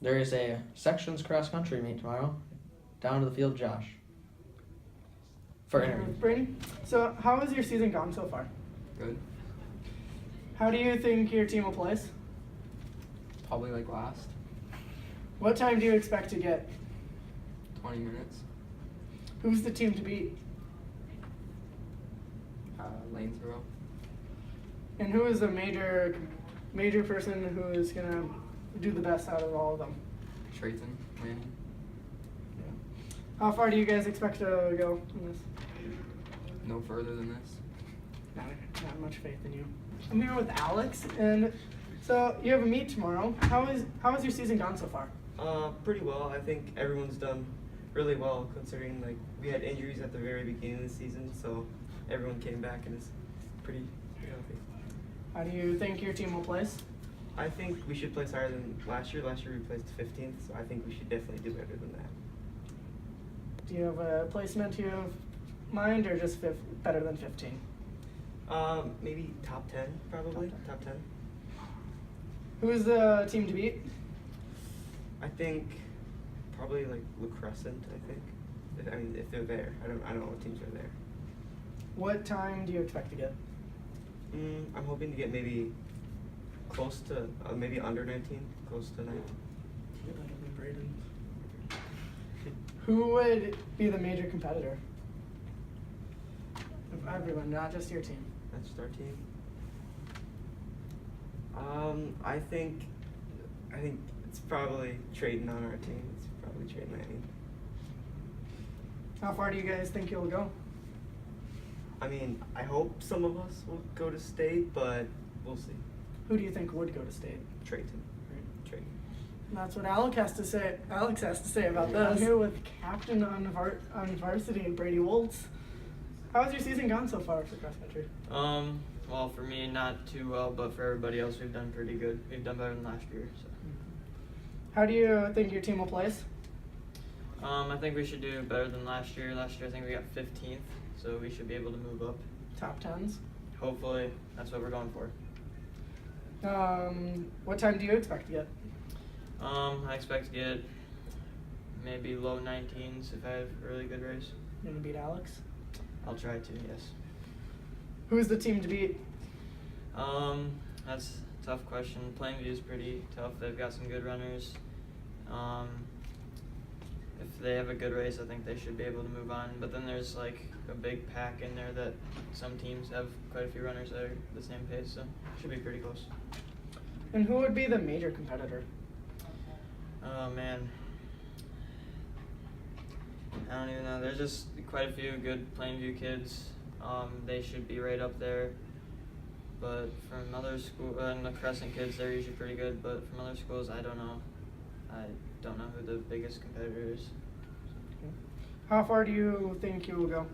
There is a sections cross country meet tomorrow. Down to the field, Josh. For interview. Brady, so how has your season gone so far? Good. How do you think your team will place? Probably like last What time do you expect to get? 20 minutes. Who's the team to beat? Lane throw. And who is the major person who is gonna do the best out of all of them? Trayton. Manning. How far do you guys expect to go in this? No further than this. Not much faith in you. I'm here with Alex, and so you have a meet tomorrow. How has your season gone so far? Pretty well. I think everyone's done really well considering like we had injuries at the very beginning of the season, so everyone came back and is pretty healthy. How do you think your team will place? I think we should place higher than last year. Last year we placed 15th, so I think we should definitely do better than that. Do you have a placement you have mind, or just better than 15? Maybe top 10 probably. Top 10. Who is the team to beat? I think probably like La Crescent. I think. If they're there, I don't know what teams are there. What time do you expect to get? I'm hoping to get maybe close to maybe under 19, close to 19. Who would be the major competitor? Of everyone, not just your team. That's our team. I think it's probably Trayton on our team. It's probably Trayton Manning. How far do you guys think you'll go? I mean, I hope some of us will go to state, but we'll see. Who do you think would go to state? Trayton. Trayton. And that's what Alex has to say. Alex has to say about this. I'm here with captain on varsity, Brady Woltz. How's your season gone so far for cross country? Well, for me, not too well, but for everybody else, we've done pretty good. We've done better than last year. So. How do you think your team will place? I think we should do better than last year. Last year, I think we got 15th, so we should be able to move up. Top 10s? Hopefully, that's what we're going for. What time do you expect to get? I expect to get maybe low 19s if I have a really good race. You're gonna beat Alex? I'll try to, yes. Who's the team to beat? That's a tough question. Plainview is pretty tough. They've got some good runners. If they have a good race, I think they should be able to move on. But then there's like a big pack in there that some teams have quite a few runners that are the same pace, so it should be pretty close. And who would be the major competitor? Oh man, I don't even know. There's just quite a few good Plainview kids. They should be right up there. But from other schools, and the Crescent kids, they're usually pretty good. But from other schools, I don't know. I don't know who the biggest competitor is. How far do you think you will go?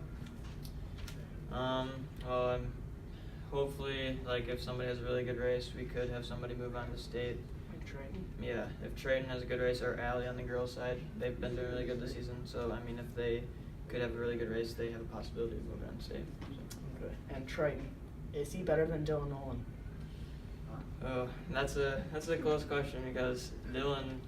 Well, I'm hopefully, like, if somebody has a really good race, we could have somebody move on to state. Like Triton? Yeah, if Trayton has a good race, or Allie on the girls' side, they've been doing really good this season. So, I mean, if they could have a really good race, they have a possibility of moving on to state. So. Okay. And Triton, is he better than Dylan Nolan? Oh, that's a close question because Dylan,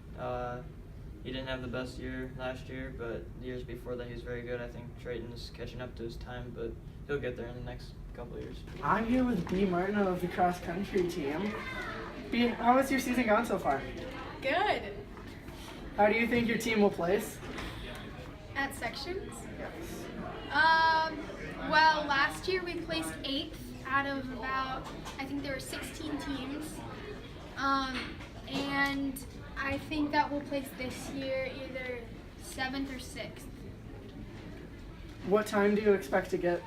he didn't have the best year last year, but the years before that he was very good. I think Trayton's catching up to his time, but he'll get there in the next couple of years. I'm here with B. Martin of the cross country team. B, how has your season gone so far? Good. How do you think your team will place? At sections? Well, last year we placed 8th out of about, I think there were 16 teams. And I think that we'll place this year either 7th or 6th. What time do you expect to get?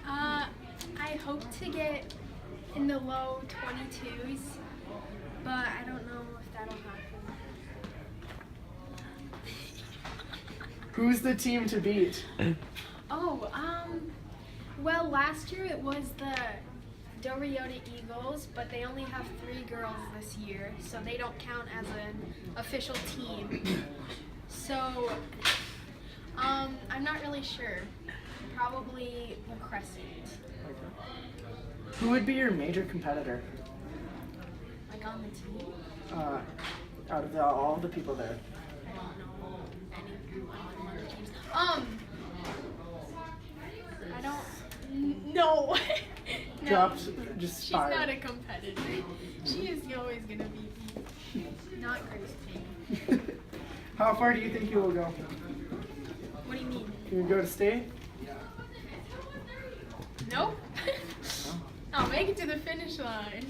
I hope to get in the low 22s, but I don't know if that'll happen. Who's the team to beat? Well, last year it was the Doriota Eagles, but they only have 3 girls this year, so they don't count as an official team. So, I'm not really sure. Probably the Crescent. Who would be your major competitor? Like on the team? out of all the people there? I don't know anyone on other teams. I don't. No. No. Drops, just She's fired. not a competitor. She is always gonna beat me. Not Grace Payne. How far do you think you will go? What do you mean? Can you go to state? Nope. I'll make it to the finish line.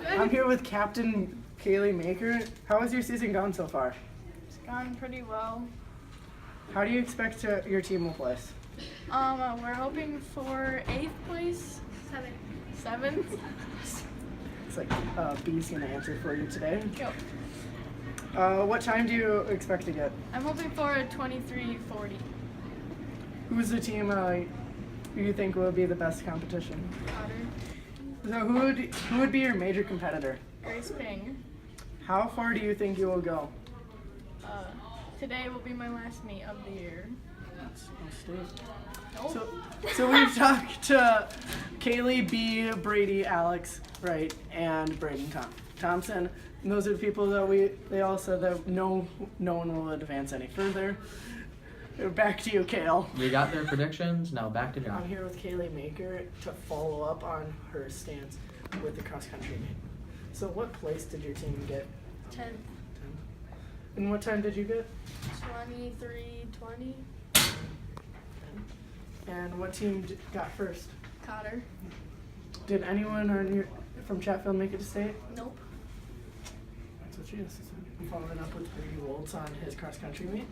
I'm here with Captain Kaylee Maker. How has your season gone so far? It's gone pretty well. How do you expect your team will place? We're hoping for 8th place, 7th. It's like B's gonna answer for you today. Go. What time do you expect to get? I'm hoping for a 23:40. Who's the team who you think will be the best competition? Otter. So who would be your major competitor? Grace Ping. How far do you think you will go? Today will be my last meet of the year. So, so we've talked to Kaylee, B, Brady, Alex, right, and Braden Thompson. And those are the people that they all said that no one will advance any further. Back to you, Kale. You got their predictions. Now back to John. I'm here with Kaylee Maker to follow up on her stance with the cross country meet. So what place did your team get? 10th. And what time did you get? 23:20. And what team got first? Cotter. Did anyone from Chatfield make it to state? Nope. That's what she is. I'm following up with Brady Woltz on his cross country meet.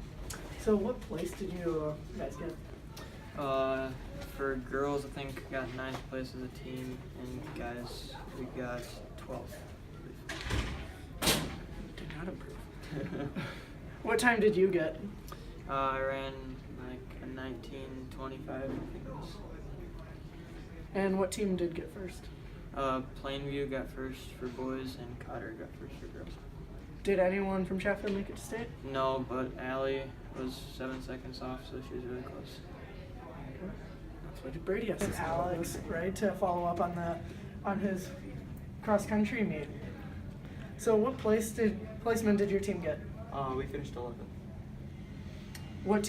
So what place did you guys get? For girls, I think we got 9th place as a team, and guys, we got 12th. Did not improve. What time did you get? I ran like a 19:25, I think it was. And what team did get first? Plainview got first for boys, and Cotter got first for girls. Did anyone from Chatfield make it to state? No, but Allie was 7 seconds off, so she was really close. That's what Brady has to say. Alex, right, to follow up on his cross country meet. So what placement did your team get? We finished 11th. What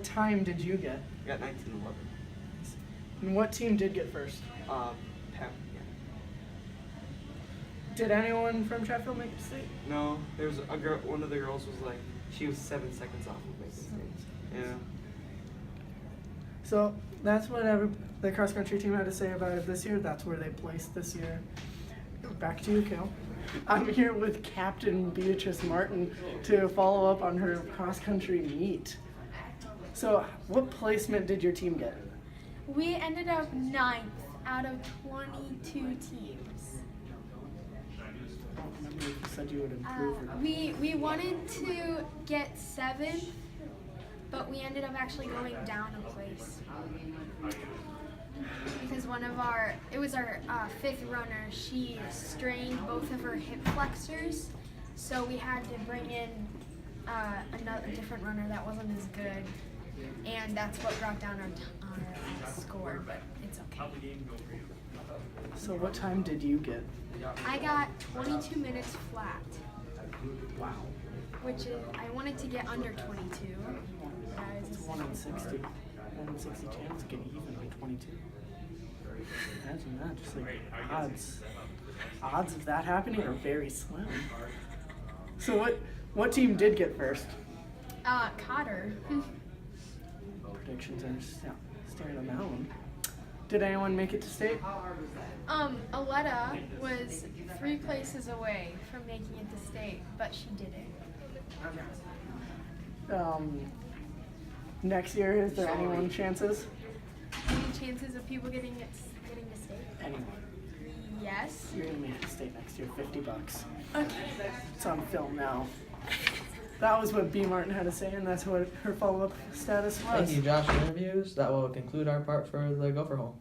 time did you get? We got 19-11. And what team did get first? Pep, yeah. Did anyone from Chatfield make it to state? No, there was a girl. One of the girls was like, she was 7 seconds off of making state. Yeah. So that's what the cross country team had to say about it this year. That's where they placed this year. Back to you, Kel. I'm here with Captain Beatrice Martin to follow up on her cross country meet. So what placement did your team get? We ended up 9th out of 22 teams. I don't remember if you said you would improve or not. We wanted to get 7th, but we ended up actually going down a place. Because it was our 5th runner, she strained both of her hip flexors, so we had to bring in a different runner that wasn't as good, and that's what brought down our score, but it's okay. So what time did you get? I got 22 minutes flat, Wow. which is, I wanted to get under 22. But I was It's just 1 in 60. 1 in 60 chance to get even by 22. Imagine that, just like odds of that happening are very slim. So what team did get first? Cotter. Predictions are staring on that one. Did anyone make it to state? Aletta was 3 places away from making it to state, but she didn't. Next year, is there anyone chances? Any chances of people getting to state? Anyone. Yes. You're gonna make it to state next year, $50. Okay. It's on film now. That was what B. Martin had to say, and that's what her follow-up status was. Thank you, Josh, for interviews. That will conclude our part for the Gopher Hole.